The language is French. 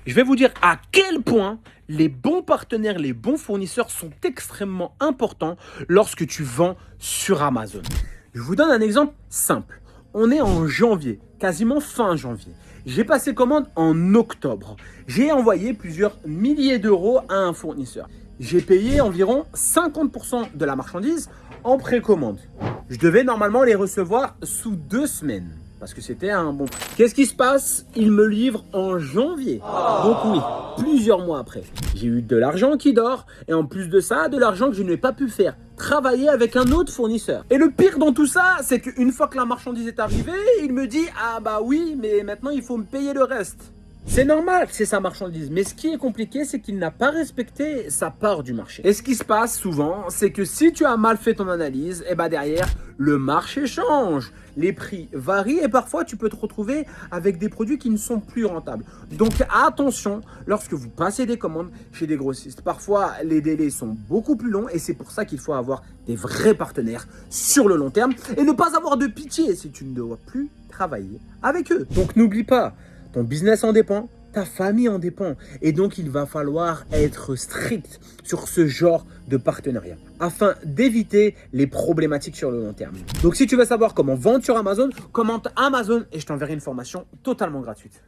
Je vais vous dire à quel point les bons partenaires, les bons fournisseurs sont extrêmement importants lorsque tu vends sur Amazon. Je vous donne un exemple simple. On est en janvier, quasiment fin janvier. J'ai passé commande en octobre. J'ai envoyé plusieurs milliers d'euros à un fournisseur. J'ai payé environ 50% de la marchandise en précommande. Je devais normalement les recevoir sous 2 semaines parce que c'était un bon prix. Qu'est-ce qui se passe? Il me livre en janvier. Donc oui, plusieurs mois après. J'ai eu de l'argent qui dort et en plus de ça, de l'argent que je n'ai pas pu faire travailler avec un autre fournisseur. Et le pire dans tout ça, c'est qu'une fois que la marchandise est arrivée, il me dit « Ah bah oui, mais maintenant il faut me payer le reste ». C'est normal, c'est sa marchandise, mais ce qui est compliqué, c'est qu'il n'a pas respecté sa part du marché. Et ce qui se passe souvent, c'est que si tu as mal fait ton analyse, et bah derrière, le marché change, les prix varient et parfois tu peux te retrouver avec des produits qui ne sont plus rentables. Donc attention, lorsque vous passez des commandes chez des grossistes, parfois les délais sont beaucoup plus longs et c'est pour ça qu'il faut avoir des vrais partenaires sur le long terme et ne pas avoir de pitié si tu ne dois plus travailler avec eux. Donc n'oublie pas, ton business en dépend, ta famille en dépend. Et donc, il va falloir être strict sur ce genre de partenariat afin d'éviter les problématiques sur le long terme. Donc, si tu veux savoir comment vendre sur Amazon, commente Amazon et je t'enverrai une formation totalement gratuite.